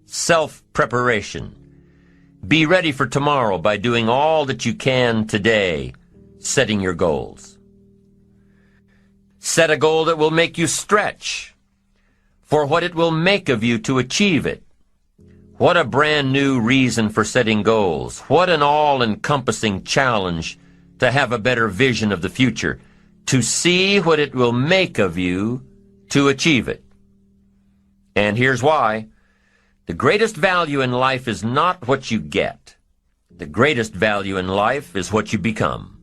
Self-preparation. Be ready for tomorrow by doing all that you can today, setting your goals. Set a goal that will make you stretch for what it will make of you to achieve it. What a brand new reason for setting goals. What an all-encompassing challenge to have a better vision of the future, to see what it will make of you to achieve it. And here's why. The greatest value in life is not what you get. The greatest value in life is what you become.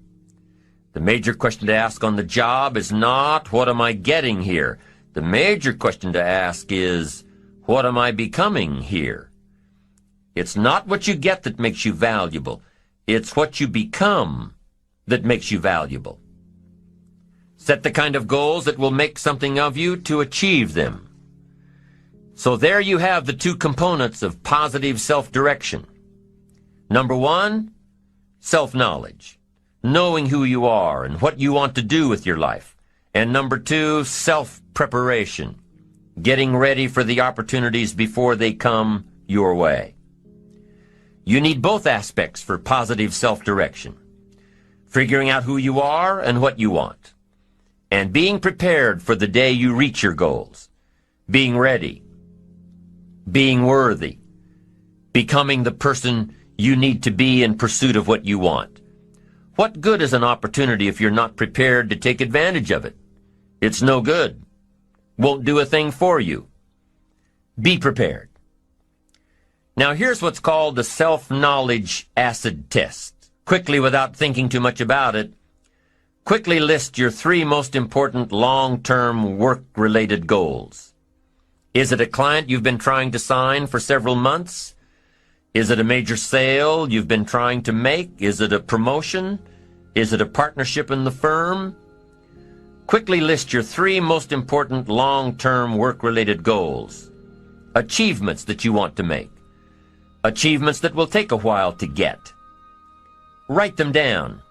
The major question to ask on the job is not, what am I getting here? The major question to ask is, what am I becoming here? It's not what you get that makes you valuable. It's what you become that makes you valuable. Set the kind of goals that will make something of you to achieve them. So there you have the two components of positive self-direction. Number one, self-knowledge, knowing who you are and what you want to do with your life. And number two, self-preparation, getting ready for the opportunities before they come your way. You need both aspects for positive self-direction, figuring out who you are and what you want, and being prepared for the day you reach your goals, being ready, being worthy, becoming the person you need to be in pursuit of what you want. What good is an opportunity if you're not prepared to take advantage of it? It's no good. Won't do a thing for you. Be prepared. Now here's what's called the self-knowledge acid test. Quickly, without thinking too much about it, quickly list your 3 most important long-term work-related goals. Is it a client you've been trying to sign for several months? Is it a major sale you've been trying to make? Is it a promotion? Is it a partnership in the firm? Quickly list your 3 most important long-term work-related goals. Achievements that you want to make. Achievements that will take a while to get. Write them down.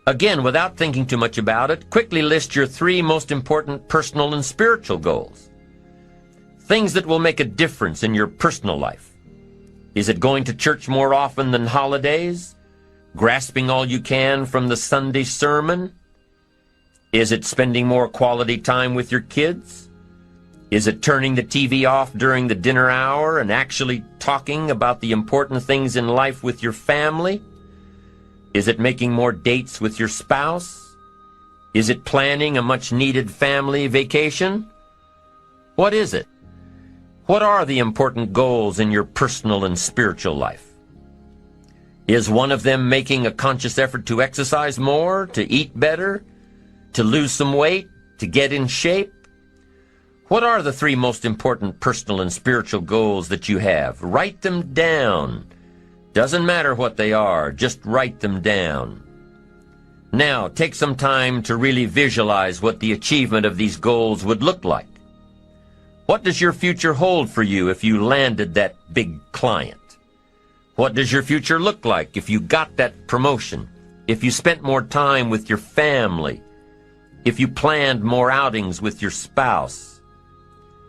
Again, without thinking too much about it, quickly list your 3 most important personal and spiritual goals. Things that will make a difference in your personal life. Is it going to church more often than holidays? Grasping all you can from the Sunday sermon? Is it spending more quality time with your kids? Is it turning the TV off during the dinner hour and actually talking about the important things in life with your family? Is it making more dates with your spouse? Is it planning a much-needed family vacation? What is it? What are the important goals in your personal and spiritual life? Is one of them making a conscious effort to exercise more, to eat better, to lose some weight, to get in shape? What are the 3 most important personal and spiritual goals that you have? Write them down. Doesn't matter what they are, just write them down. Now, take some time to really visualize what the achievement of these goals would look like. What does your future hold for you if you landed that big client? What does your future look like if you got that promotion? If you spent more time with your family? If you planned more outings with your spouse?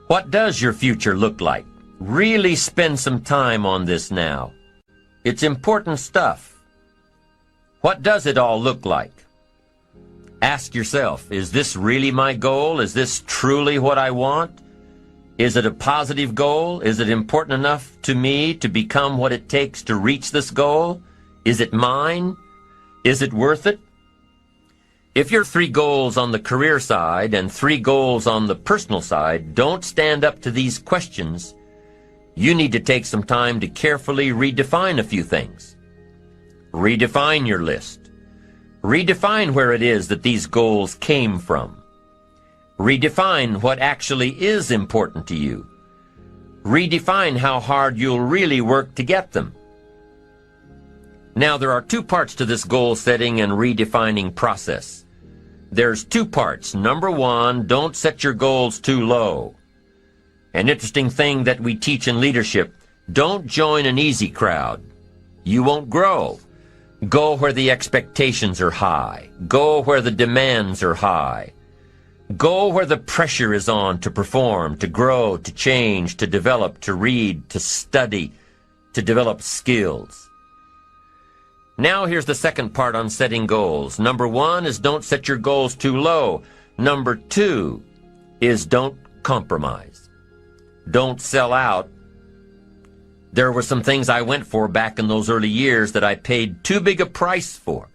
What does your future look like? Really spend some time on this now. It's important stuff. What does it all look like? Ask yourself, is this really my goal? Is this truly what I want? Is it a positive goal? Is it important enough to me to become what it takes to reach this goal? Is it mine? Is it worth it? If your 3 goals on the career side and 3 goals on the personal side don't stand up to these questions, you need to take some time to carefully redefine a few things. Redefine your list. Redefine where it is that these goals came from. Redefine what actually is important to you. Redefine how hard you'll really work to get them. Now, there are 2 parts to this goal setting and redefining process. There's 2 parts. Number 1, don't set your goals too low. An interesting thing that we teach in leadership, don't join an easy crowd. You won't grow. Go where the expectations are high. Go where the demands are high. Go where the pressure is on to perform, to grow, to change, to develop, to read, to study, to develop skills. Now here's the second part on setting goals. Number 1 is don't set your goals too low. Number 2 is don't compromise. Don't sell out. There were some things I went for back in those early years that I paid too big a price for.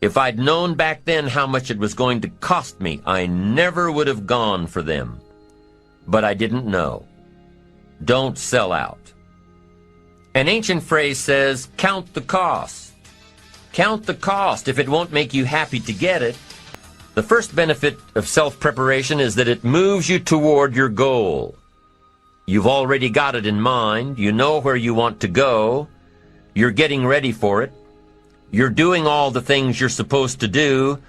If I'd known back then how much it was going to cost me, I never would have gone for them. But I didn't know. Don't sell out. An ancient phrase says, count the cost. Count the cost if it won't make you happy to get it. The first benefit of self-preparation is that it moves you toward your goal. You've already got it in mind. You know where you want to go. You're getting ready for it. You're doing all the things you're supposed to do,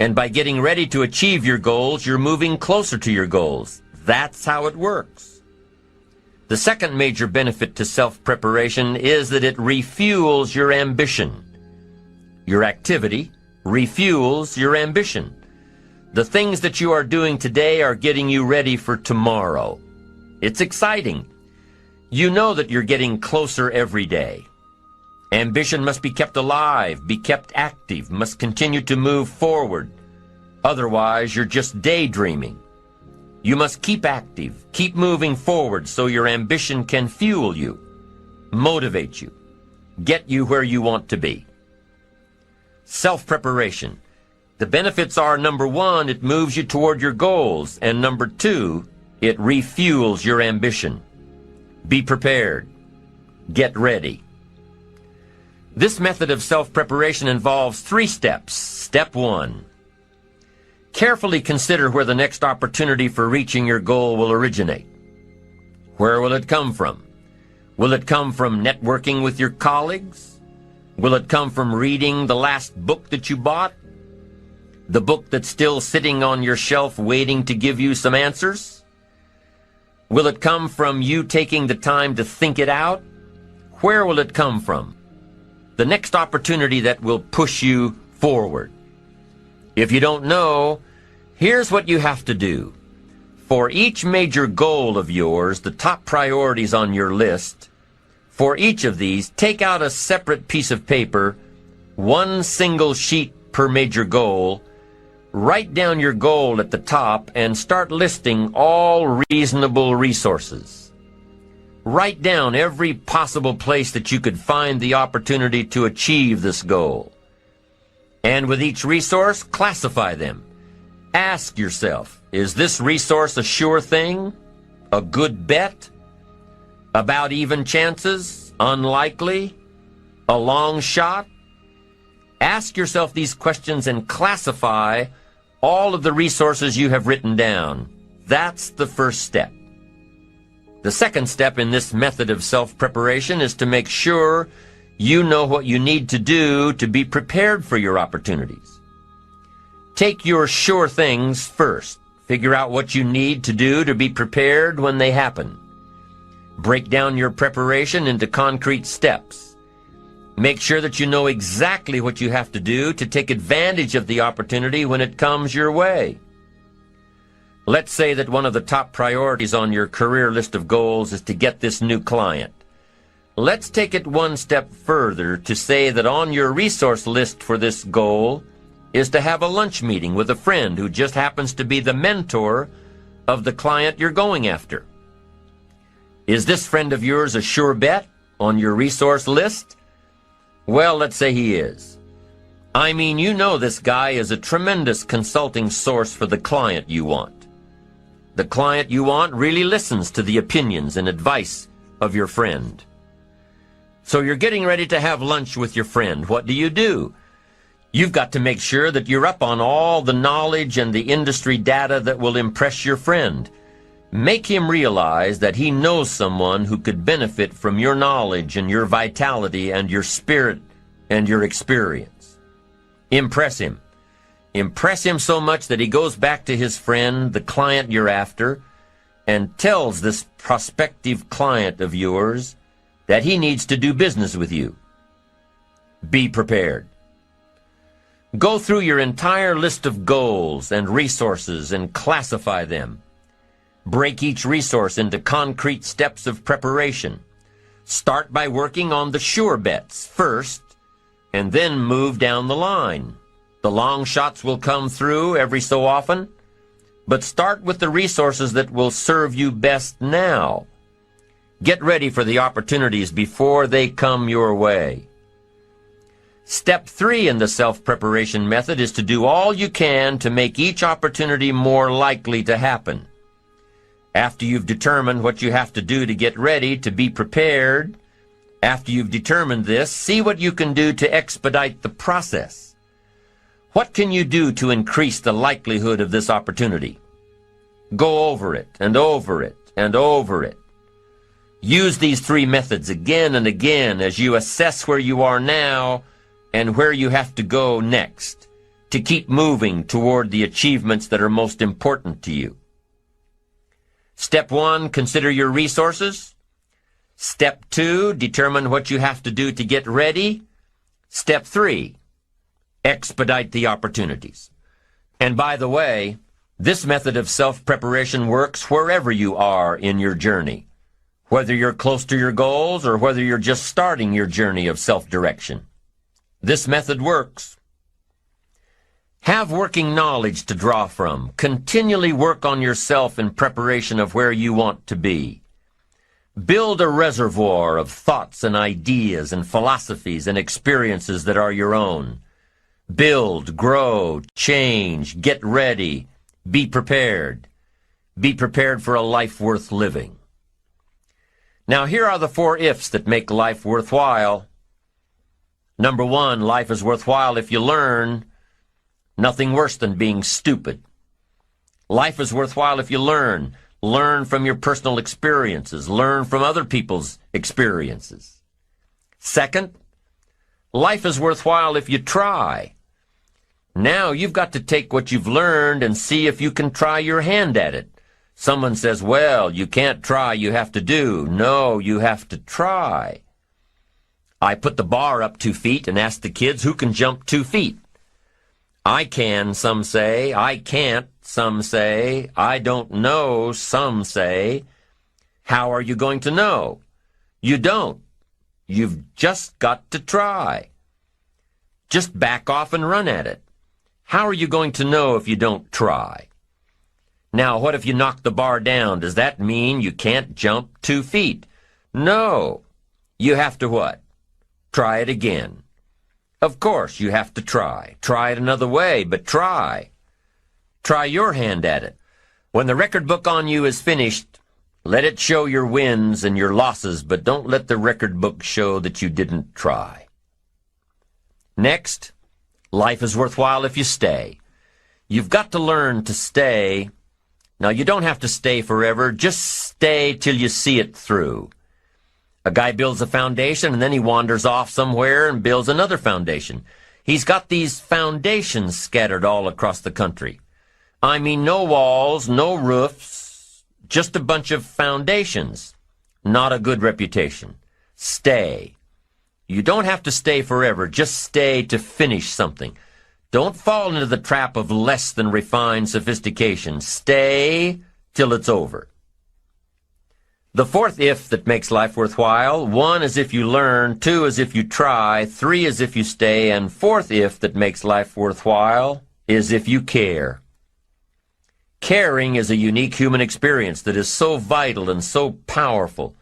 and by getting ready to achieve your goals, you're moving closer to your goals. That's how it works. The second major benefit to self-preparation is that it refuels your ambition. Your activity refuels your ambition. The things that you are doing today are getting you ready for tomorrow. It's exciting. You know that you're getting closer every day. Ambition must be kept alive, be kept active, must continue to move forward. Otherwise, you're just daydreaming. You must keep active, keep moving forward so your ambition can fuel you, motivate you, get you where you want to be. Self-preparation. The benefits are, number 1, it moves you toward your goals, and number 2, it refuels your ambition. Be prepared. Get ready. This method of self-preparation involves 3 steps. Step 1. Carefully consider where the next opportunity for reaching your goal will originate. Where will it come from? Will it come from networking with your colleagues? Will it come from reading the last book that you bought? The book that's still sitting on your shelf waiting to give you some answers? Will it come from you taking the time to think it out? Where will it come from? The next opportunity that will push you forward. If you don't know, here's what you have to do. For each major goal of yours, the top priorities on your list, for each of these, take out a separate piece of paper, 1 single sheet per major goal, write down your goal at the top, and start listing all reasonable resources. Write down every possible place that you could find the opportunity to achieve this goal. And with each resource, classify them. Ask yourself, is this resource a sure thing? A good bet? About even chances? Unlikely? A long shot? Ask yourself these questions and classify all of the resources you have written down. That's the first step. The second step in this method of self-preparation is to make sure you know what you need to do to be prepared for your opportunities. Take your sure things first. Figure out what you need to do to be prepared when they happen. Break down your preparation into concrete steps. Make sure that you know exactly what you have to do to take advantage of the opportunity when it comes your way. Let's say that one of the top priorities on your career list of goals is to get this new client. Let's take it 1 step further to say that on your resource list for this goal is to have a lunch meeting with a friend who just happens to be the mentor of the client you're going after. Is this friend of yours a sure bet on your resource list? Well, let's say he is. I mean, you know this guy is a tremendous consulting source for the client you want. The client you want really listens to the opinions and advice of your friend. So you're getting ready to have lunch with your friend. What do? You've got to make sure that you're up on all the knowledge and the industry data that will impress your friend. Make him realize that he knows someone who could benefit from your knowledge and your vitality and your spirit and your experience. Impress him. Impress him so much that he goes back to his friend, the client you're after, and tells this prospective client of yours that he needs to do business with you. Be prepared. Go through your entire list of goals and resources and classify them. Break each resource into concrete steps of preparation. Start by working on the sure bets first, and then move down the line. The long shots will come through every so often, but start with the resources that will serve you best now. Get ready for the opportunities before they come your way. Step 3 in the self-preparation method is to do all you can to make each opportunity more likely to happen. After you've determined what you have to do to get ready, to be prepared, after you've determined this, see what you can do to expedite the process. What can you do to increase the likelihood of this opportunity? Go over it and over it and over it. Use these 3 methods again and again as you assess where you are now and where you have to go next to keep moving toward the achievements that are most important to you. Step 1, consider your resources. Step 2, determine what you have to do to get ready. Step 3, expedite the opportunities. And by the way, this method of self-preparation works wherever you are in your journey, whether you're close to your goals or whether you're just starting your journey of self-direction. This method works. Have working knowledge to draw from. Continually work on yourself in preparation of where you want to be. Build a reservoir of thoughts and ideas and philosophies and experiences that are your own. Build, grow, change, get ready, be prepared. Be prepared for a life worth living. Now here are the 4 ifs that make life worthwhile. Number 1, life is worthwhile if you learn. Nothing worse than being stupid. Life is worthwhile if you learn. Learn from your personal experiences. Learn from other people's experiences. Second, life is worthwhile if you try. Now you've got to take what you've learned and see if you can try your hand at it. Someone says, well, you can't try, you have to do. No, you have to try. I put the bar up 2 feet and asked the kids who can jump 2 feet. I can, some say. I can't, some say. I don't know, some say. How are you going to know? You don't. You've just got to try. Just back off and run at it. How are you going to know if you don't try? Now, what if you knock the bar down? Does that mean you can't jump 2 feet? No. You have to what? Try it again. Of course, you have to try. Try it another way, but try. Try your hand at it. When the record book on you is finished, let it show your wins and your losses, but don't let the record book show that you didn't try. Next, life is worthwhile if you stay. You've got to learn to stay. Now, you don't have to stay forever. Just stay till you see it through. A guy builds a foundation, and then he wanders off somewhere and builds another foundation. He's got these foundations scattered all across the country. I mean, no walls, no roofs, just a bunch of foundations. Not a good reputation. Stay. You don't have to stay forever. Just stay to finish something. Don't fall into the trap of less than refined sophistication. Stay till it's over. The 4th if that makes life worthwhile, 1 is if you learn, 2 is if you try, 3 is if you stay, and 4th if that makes life worthwhile is if you care. Caring is a unique human experience that is so vital and so powerful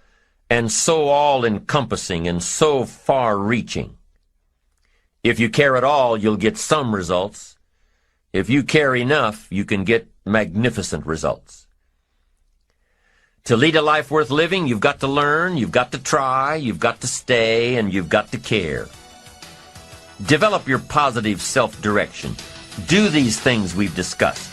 and so all-encompassing and so far-reaching. If you care at all, you'll get some results. If you care enough, you can get magnificent results. To lead a life worth living, you've got to learn, you've got to try, you've got to stay, and you've got to care. Develop your positive self-direction. Do these things we've discussed.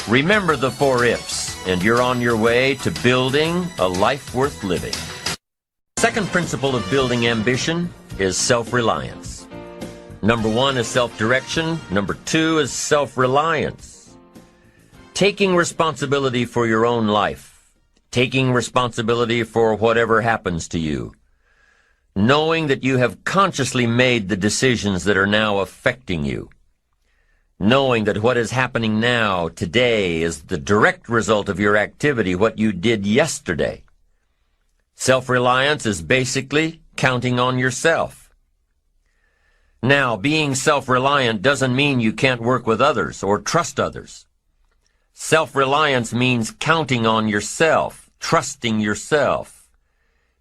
Remember the 4 ifs, and you're on your way to building a life worth living. The second principle of building ambition is self-reliance. Number 1 is self-direction. Number 2 is self-reliance. Taking responsibility for your own life. Taking responsibility for whatever happens to you. Knowing that you have consciously made the decisions that are now affecting you. knowing that what is happening now, today, is the direct result of your activity, what you did yesterday. Self-reliance is basically counting on yourself. Now, being self-reliant doesn't mean you can't work with others or trust others. Self-reliance means counting on yourself, trusting yourself,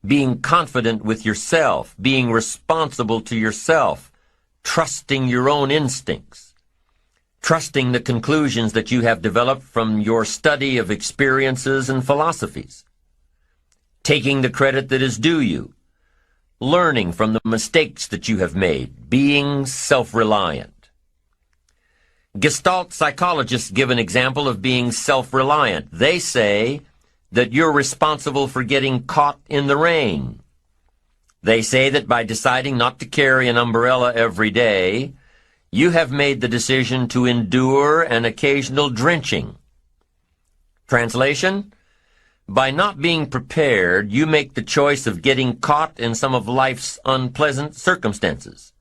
being confident with yourself, being responsible to yourself, trusting your own instincts, trusting the conclusions that you have developed from your study of experiences and philosophies, taking the credit that is due you, learning from the mistakes that you have made, being self-reliant. Gestalt psychologists give an example of being self-reliant. They say that you're responsible for getting caught in the rain. They say that by deciding not to carry an umbrella every day, you have made the decision to endure an occasional drenching. Translation? By not being prepared, you make the choice of getting caught in some of life's unpleasant circumstances.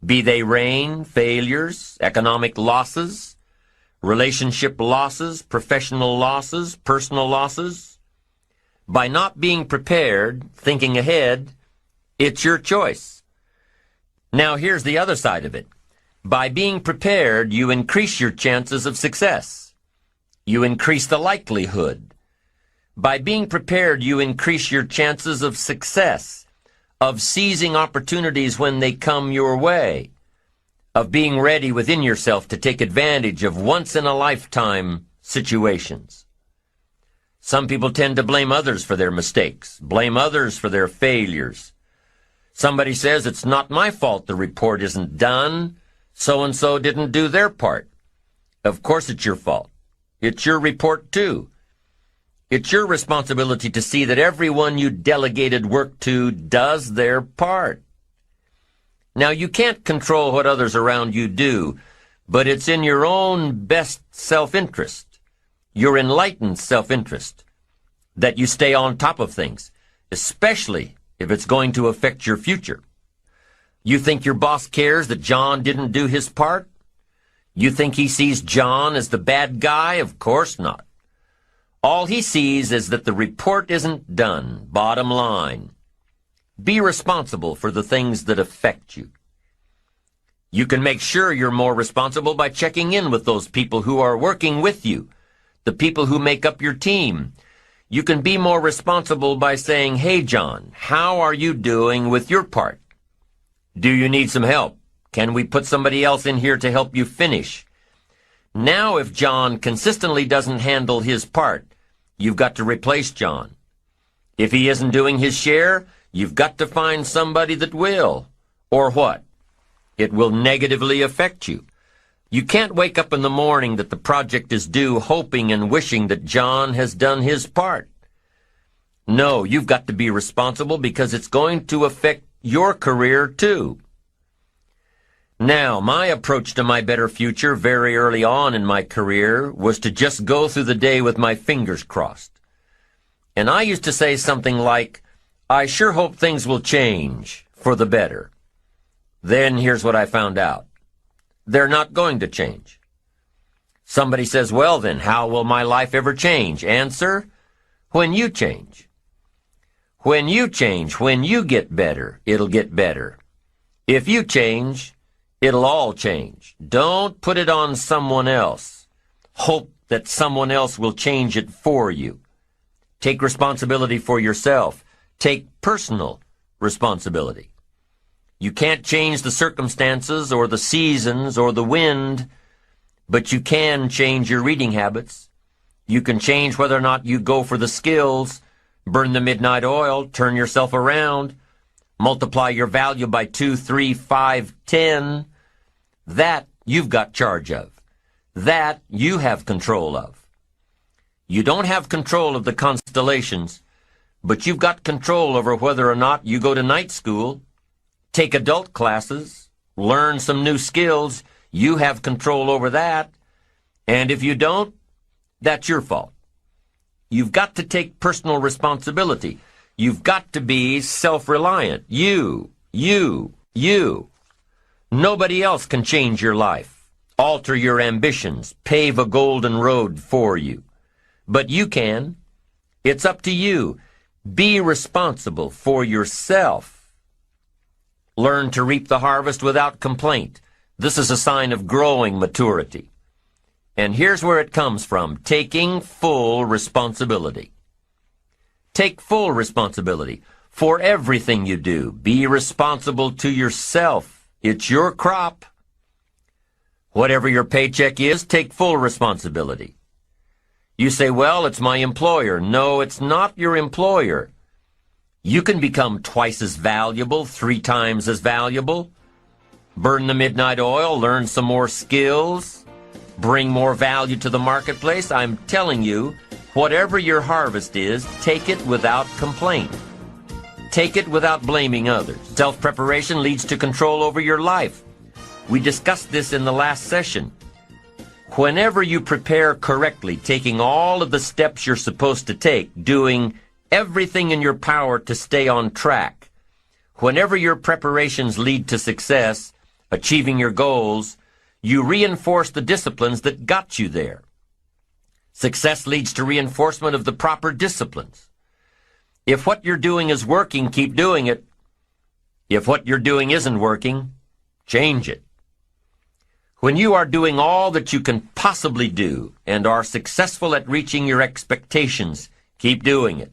Be they rain, failures, economic losses, relationship losses, professional losses, personal losses. By not being prepared, thinking ahead, it's your choice. Now here's the other side of it. By being prepared, you increase your chances of success. You increase the likelihood. By being prepared, you increase your chances of success, of seizing opportunities when they come your way, of being ready within yourself to take advantage of once-in-a-lifetime situations. Some people tend to blame others for their mistakes, blame others for their failures. Somebody says, it's not my fault the report isn't done, so-and-so didn't do their part. Of course it's your fault. It's your report too. It's your responsibility to see that everyone you delegated work to does their part. Now, you can't control what others around you do, but it's in your own best self-interest, your enlightened self-interest, that you stay on top of things, especially if it's going to affect your future. You think your boss cares that John didn't do his part? You think he sees John as the bad guy? Of course not. All he sees is that the report isn't done, bottom line. Be responsible for the things that affect you. You can make sure you're more responsible by checking in with those people who are working with you, the people who make up your team. You can be more responsible by saying, hey, John, how are you doing with your part? Do you need some help? Can we put somebody else in here to help you finish? Now, if John consistently doesn't handle his part, you've got to replace John. If he isn't doing his share, you've got to find somebody that will. Or what? It will negatively affect you. You can't wake up in the morning that the project is due hoping and wishing that John has done his part. No, you've got to be responsible because it's going to affect your career too. Now, my approach to my better future very early on in my career was to just go through the day with my fingers crossed. And I used to say something like, I sure hope things will change for the better. Then here's what I found out. They're not going to change. Somebody says, well then, how will my life ever change? Answer, when you change. When you change, when you get better, it'll get better. If you change, it'll all change. Don't put it on someone else. Hope that someone else will change it for you. Take responsibility for yourself. Take personal responsibility. You can't change the circumstances or the seasons or the wind, but you can change your reading habits. You can change whether or not you go for the skills, burn the midnight oil, turn yourself around, multiply your value by 2, 3, 5, 10. That you've got charge of. That you have control of. You don't have control of the constellations, but you've got control over whether or not you go to night school, take adult classes, learn some new skills. You have control over that. And if you don't, that's your fault. You've got to take personal responsibility. You've got to be self-reliant. You. Nobody else can change your life. alter your ambitions, pave a golden road for you. But you can. It's up to you. Be responsible for yourself. Learn to reap the harvest without complaint. This is a sign of growing maturity. And here's where it comes from: taking full responsibility. Take full responsibility for everything you do. Be responsible to yourself. It's your crop. Whatever your paycheck is, take full responsibility. You say, well, it's my employer. No, it's not your employer. You can become twice as valuable, 3 times as valuable. Burn the midnight oil, learn some more skills, bring more value to the marketplace. I'm telling you, whatever your harvest is, take it without complaint. Take it without blaming others. Self-preparation leads to control over your life. We discussed this in the last session. Whenever you prepare correctly, taking all of the steps you're supposed to take, doing everything in your power to stay on track, whenever your preparations lead to success, achieving your goals, you reinforce the disciplines that got you there. Success leads to reinforcement of the proper disciplines. If what you're doing is working, keep doing it. If what you're doing isn't working, change it. When you are doing all that you can possibly do and are successful at reaching your expectations, keep doing it.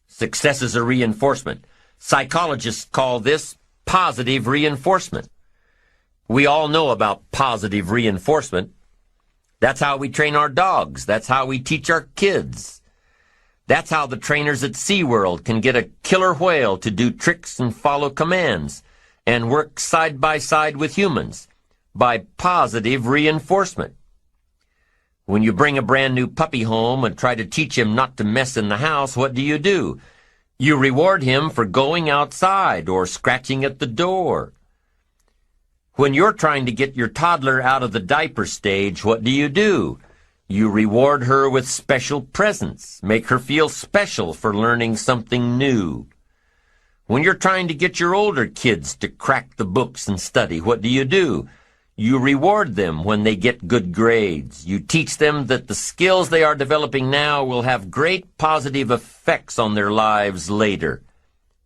Success is a reinforcement. Psychologists call this positive reinforcement. We all know about positive reinforcement. That's how we train our dogs. That's how we teach our kids. That's how the trainers at SeaWorld can get a killer whale to do tricks and follow commands and work side by side with humans, by positive reinforcement. When you bring a brand new puppy home and try to teach him not to mess in the house, what do? You reward him for going outside or scratching at the door. When you're trying to get your toddler out of the diaper stage, what do? You reward her with special presents, make her feel special for learning something new. When you're trying to get your older kids to crack the books and study, what do? You reward them when they get good grades. You teach them that the skills they are developing now will have great positive effects on their lives later.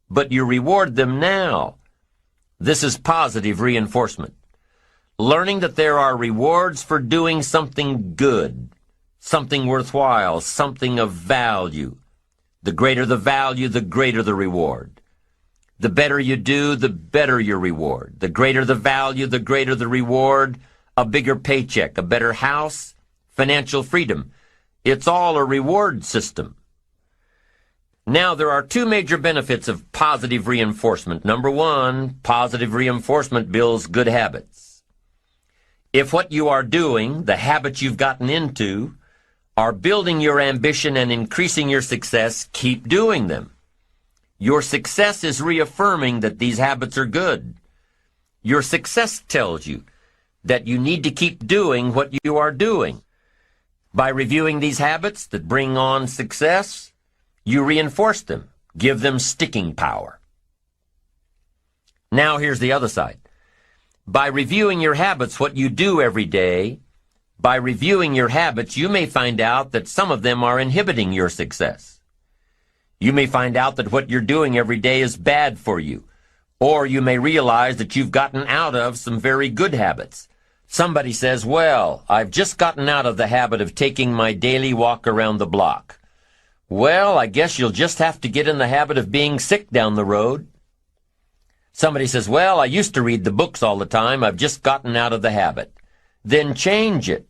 But you reward them now. This is positive reinforcement. Learning that there are rewards for doing something good, something worthwhile, something of value. The greater the value, the greater the reward. The better you do, the better your reward. The greater the value, the greater the reward. A bigger paycheck, a better house, financial freedom. It's all a reward system. Now, there are 2 major benefits of positive reinforcement. Number 1, positive reinforcement builds good habits. If what you are doing, the habits you've gotten into, are building your ambition and increasing your success, keep doing them. Your success is reaffirming that these habits are good. Your success tells you that you need to keep doing what you are doing. By reviewing these habits that bring on success, you reinforce them, give them sticking power. Now here's the other side. By reviewing your habits, what you do every day, by reviewing your habits, you may find out that some of them are inhibiting your success. You may find out that what you're doing every day is bad for you, or you may realize that you've gotten out of some very good habits. Somebody says, well, I've just gotten out of the habit of taking my daily walk around the block. Well, I guess you'll just have to get in the habit of being sick down the road. Somebody says, well, I used to read the books all the time. I've just gotten out of the habit. Then change it.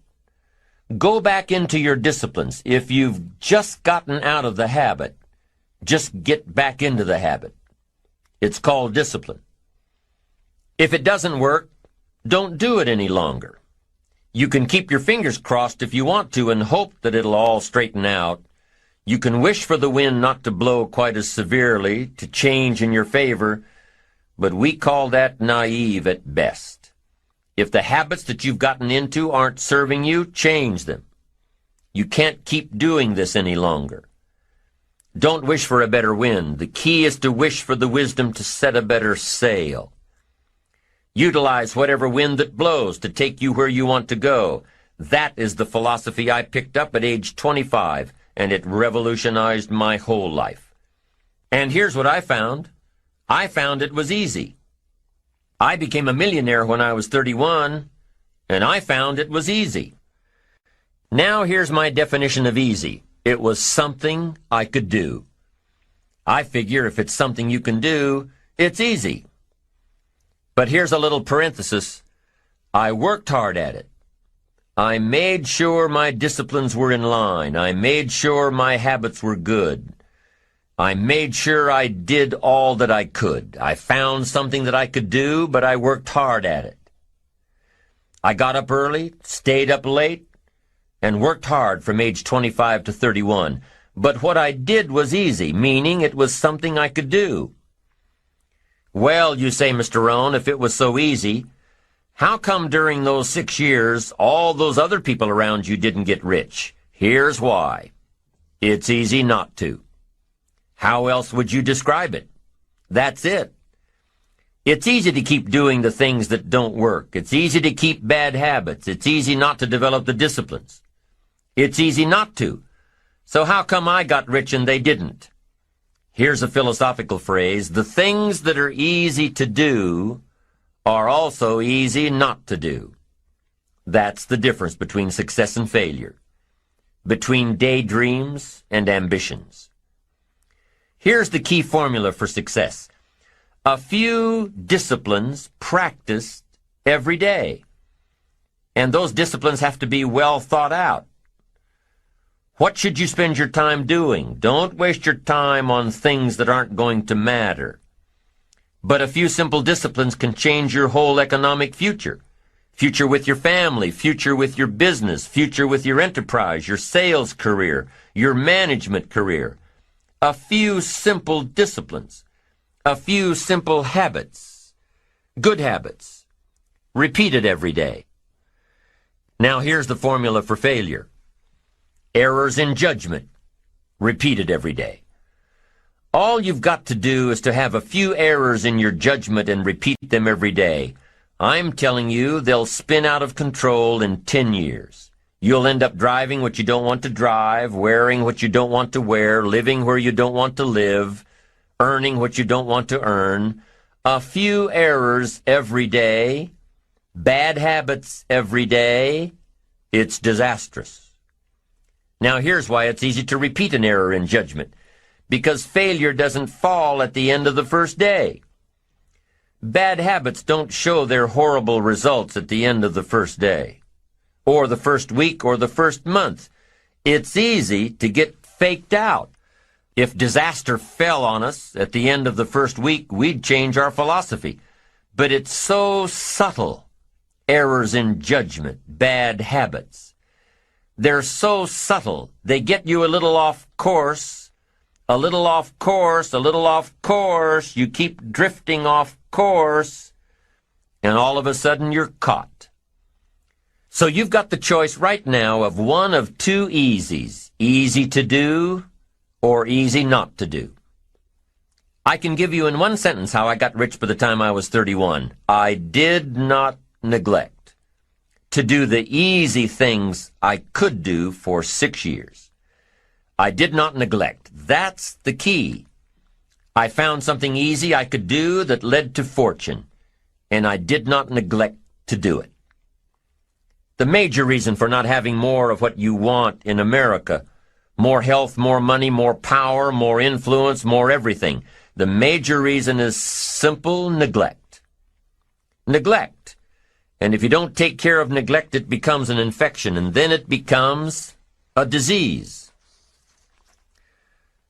Go back into your disciplines. If you've just gotten out of the habit, just get back into the habit. It's called discipline. If it doesn't work, don't do it any longer. You can keep your fingers crossed if you want to and hope that it'll all straighten out. You can wish for the wind not to blow quite as severely, to change in your favor, but we call that naive at best. If the habits that you've gotten into aren't serving you, change them. You can't keep doing this any longer. Don't wish for a better wind. The key is to wish for the wisdom to set a better sail. Utilize whatever wind that blows to take you where you want to go. That is the philosophy I picked up at age 25, and it revolutionized my whole life. And here's what I found. I found it was easy. I became a millionaire when I was 31, and I found it was easy. Now here's my definition of easy. It was something I could do. I figure if it's something you can do, it's easy. But here's a little parenthesis. I worked hard at it. I made sure my disciplines were in line. I made sure my habits were good. I made sure I did all that I could. I found something that I could do, but I worked hard at it. I got up early, stayed up late, and worked hard from age 25 to 31. But what I did was easy, meaning it was something I could do. Well, you say, Mr. Rohn, if it was so easy, how come during those 6 years all those other people around you didn't get rich? Here's why. It's easy not to. How else would you describe it? That's it. It's easy to keep doing the things that don't work. It's easy to keep bad habits. It's easy not to develop the disciplines. It's easy not to. So how come I got rich and they didn't? Here's a philosophical phrase. The things that are easy to do are also easy not to do. That's the difference between success and failure, between daydreams and ambitions. Here's the key formula for success. A few disciplines practiced every day. And those disciplines have to be well thought out. What should you spend your time doing? Don't waste your time on things that aren't going to matter. But a few simple disciplines can change your whole economic future. Future with your family, future with your business, future with your enterprise, your sales career, your management career. A few simple disciplines. A few simple habits. Good habits. Repeated every day. Now here's the formula for failure. Errors in judgment. Repeated every day. All you've got to do is to have a few errors in your judgment and repeat them every day. I'm telling you, they'll spin out of control in 10 years. You'll end up driving what you don't want to drive, wearing what you don't want to wear, living where you don't want to live, earning what you don't want to earn. A few errors every day, bad habits every day. It's disastrous. Now here's why it's easy to repeat an error in judgment. Because failure doesn't fall at the end of the first day. Bad habits don't show their horrible results at the end of the first day, or the first week, or the first month. It's easy to get faked out. If disaster fell on us at the end of the first week, we'd change our philosophy. But it's so subtle. Errors in judgment, bad habits. They're so subtle. They get you a little off course, a little off course, a little off course. You keep drifting off course, and all of a sudden you're caught. So you've got the choice right now of one of two easies, easy to do or easy not to do. I can give you in one sentence how I got rich by the time I was 31. I did not neglect to do the easy things I could do for 6 years. I did not neglect. That's the key. I found something easy I could do that led to fortune, and I did not neglect to do it. The major reason for not having more of what you want in America, more health, more money, more power, more influence, more everything, the major reason is simple neglect. Neglect. And if you don't take care of neglect, it becomes an infection, and then it becomes a disease.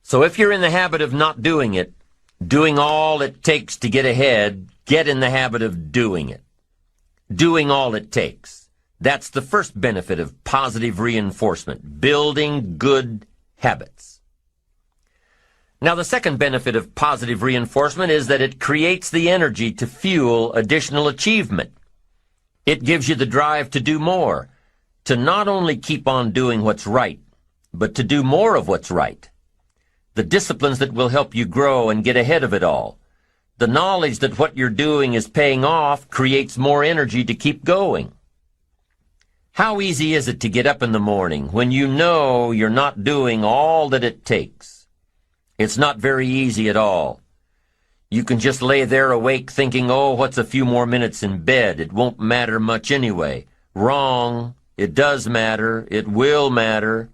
So if you're in the habit of not doing it, doing all it takes to get ahead, get in the habit of doing it. Doing all it takes. That's the first benefit of positive reinforcement, building good habits. Now, the second benefit of positive reinforcement is that it creates the energy to fuel additional achievement. It gives you the drive to do more, to not only keep on doing what's right, but to do more of what's right. The disciplines that will help you grow and get ahead of it all. The knowledge that what you're doing is paying off creates more energy to keep going. How easy is it to get up in the morning when you know you're not doing all that it takes? It's not very easy at all. You can just lay there awake thinking, oh, what's a few more minutes in bed? It won't matter much anyway. Wrong. It does matter. It will matter.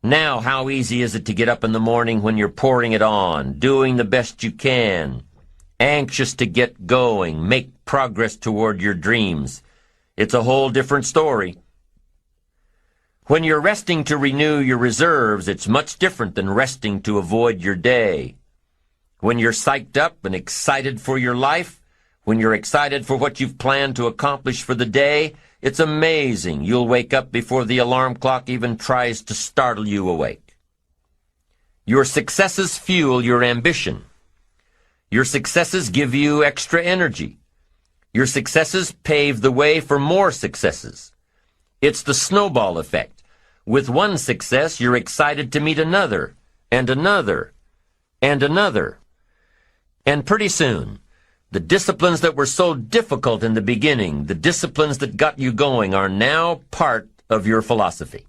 Now, how easy is it to get up in the morning when you're pouring it on, doing the best you can, anxious to get going, make progress toward your dreams? It's a whole different story. When you're resting to renew your reserves, it's much different than resting to avoid your day. When you're psyched up and excited for your life, when you're excited for what you've planned to accomplish for the day, it's amazing. You'll wake up before the alarm clock even tries to startle you awake. Your successes fuel your ambition. Your successes give you extra energy. Your successes pave the way for more successes. It's the snowball effect. With one success, you're excited to meet another, and another, and another. And pretty soon, the disciplines that were so difficult in the beginning, the disciplines that got you going, are now part of your philosophy.